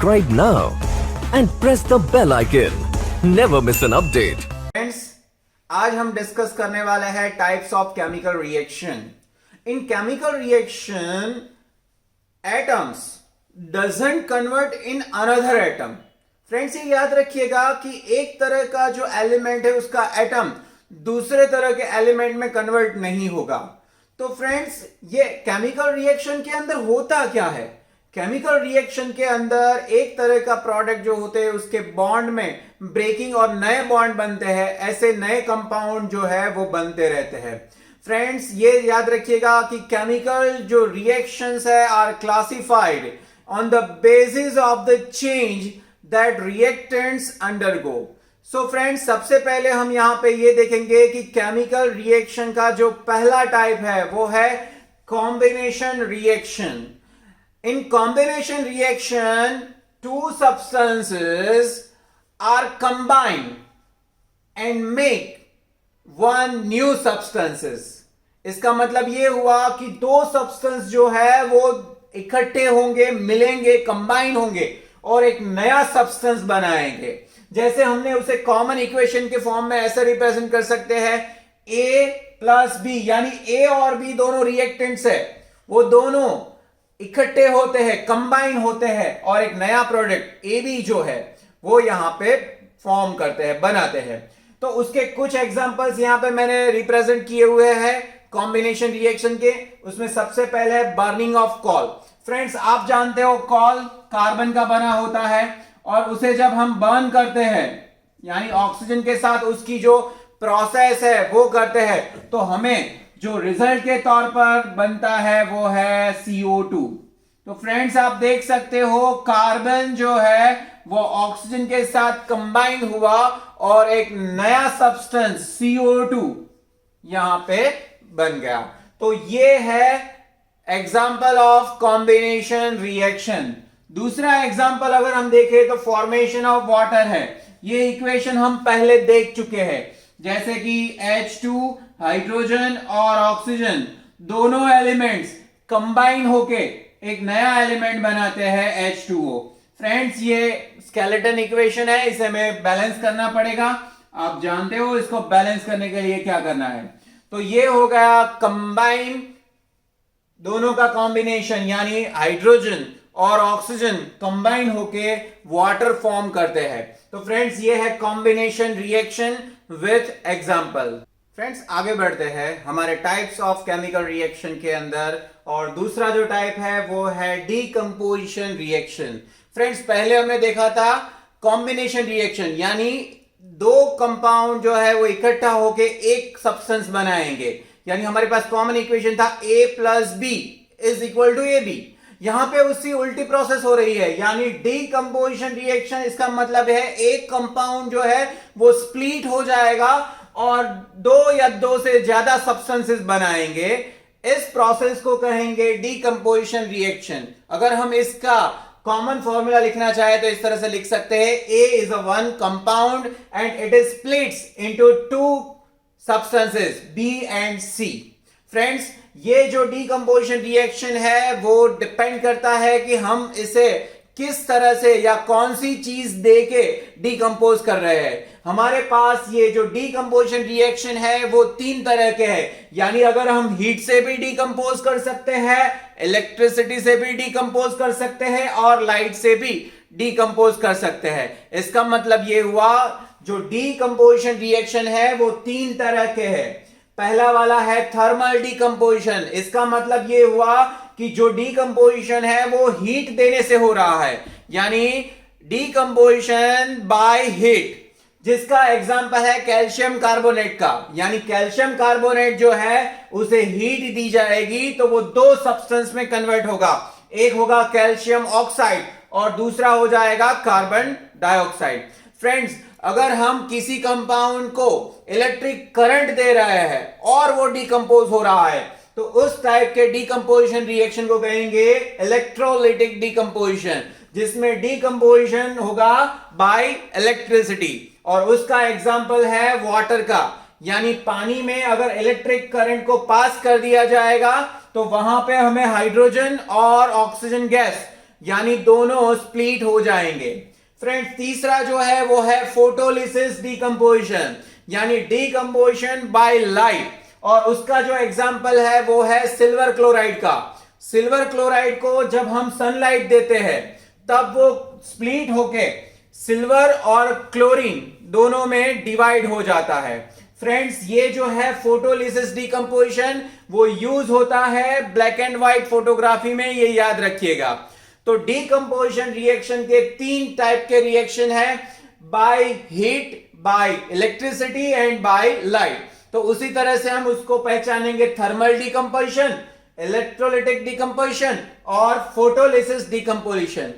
subscribe now and press the bell icon. Never miss an update. Friends, आज हम discuss करने वाले हैं types of chemical reaction. In chemical reaction atoms doesn't convert in another atom. Friends, ये याद रखिएगा कि एक तरह का जो एलिमेंट है उसका एटम दूसरे तरह के एलिमेंट में कन्वर्ट नहीं होगा. तो फ्रेंड्स, ये केमिकल रिएक्शन के अंदर होता क्या है? केमिकल रिएक्शन के अंदर एक तरह का प्रोडक्ट जो होते हैं उसके बॉन्ड में ब्रेकिंग और नए बॉन्ड बनते हैं. ऐसे नए कंपाउंड जो है वो बनते रहते हैं. फ्रेंड्स, ये याद रखिएगा कि केमिकल जो रिएक्शंस है are classified on the basis of the change that reactants undergo. So friends, सबसे पहले हम यहां पे ये देखेंगे कि केमिकल रिएक्शन का जो पहला टाइप है वो है combination reaction. In combination reaction, two substances are combined and make one new substances. इसका मतलब ये हुआ कि दो सब्सटेंस जो है वो इकट्ठे होंगे, मिलेंगे, कंबाइन होंगे और एक नया सब्सटेंस बनाएंगे. जैसे हमने उसे कॉमन इक्वेशन के फॉर्म में ऐसे रिप्रेजेंट कर सकते हैं A प्लस बी, यानी A और B दोनों रिएक्टेंट्स है, वो दोनों इकट्ठे होते हैं, कंबाइन होते हैं और एक नया प्रोडक्ट AB जो है वो यहां पे फॉर्म करते हैं, बनाते हैं. तो उसके कुछ एग्जांपल्स यहां पे मैंने रिप्रेजेंट किए हुए हैं कॉम्बिनेशन रिएक्शन के. उसमें सबसे पहले है बर्निंग ऑफ कॉल. फ्रेंड्स, आप जानते हो कॉल कार्बन का बना होता है और उसे जब हम बर्न करते हैं यानी ऑक्सीजन के साथ उसकी जो प्रोसेस है वो करते हैं तो हमें जो रिजल्ट के तौर पर बनता है वो है CO2. तो फ्रेंड्स, आप देख सकते हो कार्बन जो है वो ऑक्सीजन के साथ कंबाइन हुआ और एक नया सब्सटेंस CO2 यहां पे बन गया. तो ये है एग्जांपल ऑफ कॉम्बिनेशन रिएक्शन. दूसरा एग्जांपल अगर हम देखें तो फॉर्मेशन ऑफ वाटर है. ये इक्वेशन हम पहले देख चुके हैं, जैसे कि H2 हाइड्रोजन और ऑक्सीजन दोनों एलिमेंट्स कंबाइन होके एक नया एलिमेंट बनाते हैं H2O. फ्रेंड्स, ये स्केलेटन इक्वेशन है, इसे हमें बैलेंस करना पड़ेगा. आप जानते हो इसको बैलेंस करने के लिए क्या करना है. तो ये हो गया कंबाइन, दोनों का कॉम्बिनेशन यानी हाइड्रोजन और ऑक्सीजन कंबाइन होके वाटर फॉर्म करते हैं. तो फ्रेंड्स, ये है combination reaction with example. Friends, आगे बढ़ते हैं हमारे टाइप्स ऑफ केमिकल रिएक्शन के अंदर. और दूसरा जो टाइप है वो है डीकंपोजिशन रिएक्शन. फ्रेंड्स, पहले हमने देखा था कॉम्बिनेशन रिएक्शन यानी दो कंपाउंड जो है वो इकट्ठा होके एक सब्सटेंस बनाएंगे. यानी हमारे पास कॉमन इक्वेशन था A plus B is equal to AB. यहां पे उसकी उल्टी प्रोसेस हो रही है यानी डीकंपोजिशन रिएक्शन. इसका मतलब है एक कंपाउंड जो है वो स्प्लिट हो जाएगा और दो या दो से ज्यादा सब्सटेंसेस बनाएंगे. इस प्रोसेस को कहेंगे डीकंपोजिशन रिएक्शन. अगर हम इसका कॉमन फॉर्मूला लिखना चाहे तो इस तरह से लिख सकते हैं A is a one compound and it is splits into two substances B and C. Friends, ये जो डीकंपोजिशन रिएक्शन है वो डिपेंड करता है कि हम इसे किस तरह से या कौन सी चीज देके डीकंपोज कर रहे हैं. हमारे पास ये जो डीकंपोजिशन रिएक्शन है वो तीन तरह के हैं. यानी अगर हम हीट से भी डीकंपोज कर सकते हैं, इलेक्ट्रिसिटी से भी डीकंपोज कर सकते हैं और लाइट से भी डीकंपोज कर सकते हैं. इसका मतलब ये हुआ जो डीकंपोजिशन रिएक्शन है वो तीन तरह के हैं. पहला वाला है थर्मल डीकंपोजिशन. इसका मतलब ये हुआ कि जो डीकंपोजिशन है वो हीट देने से हो रहा है यानी डीकंपोजिशन बाय हीट, जिसका एग्जांपल है कैल्शियम कार्बोनेट का. यानी कैल्शियम कार्बोनेट जो है उसे हीट दी जाएगी तो वो दो सब्सटेंस में कन्वर्ट होगा. एक होगा कैल्शियम ऑक्साइड और दूसरा हो जाएगा कार्बन डाइऑक्साइड. फ्रेंड्स, अगर हम किसी कंपाउंड को इलेक्ट्रिक करंट दे रहे हैं और वो डीकंपोज हो रहा है तो उस टाइप के डीकंपोजिशन रिएक्शन को कहेंगे इलेक्ट्रोलाइटिक डीकंपोजिशन, जिसमें डीकंपोजिशन होगा बाय इलेक्ट्रिसिटी. और उसका एग्जांपल है वाटर का. यानी पानी में अगर इलेक्ट्रिक करंट को पास कर दिया जाएगा तो वहां पे हमें हाइड्रोजन और ऑक्सीजन गैस यानी दोनों स्प्लिट हो जाएंगे। फ्रेंड्स तीसरा जो है वो है फोटोलिसिस डिकम्पोजिशन, यानी डिकम्पोजिशन बाय लाइट, और उसका जो एग्जांपल है वो है सिल्वर क्लोराइड का। सिल्वर क्लोराइड को जब हम सनलाइट देते हैं तब वो स्प्लिट होके सिल्वर और क्लोरीन दोनों में डिवाइड हो जाता है। फ्रेंड्स ये जो है फोटोलिसिस डिकम्पोजिशन वो यूज होता है ब्लैक एंड व्हाइट फोटोग्राफी में, ये याद रखिएगा। तो डिकम्पोजिशन रिएक्शन के 3 टाइप के रिएक्शन है, by heat, bye electricity and by light. तो उसी तरह से हम उसको पहचानेंगे, थर्मल डिकम्पोजिशन, इलेक्ट्रोलिटिक डिकम्पोजिशन और फोटोलिसिस डिकम्पोजिशन।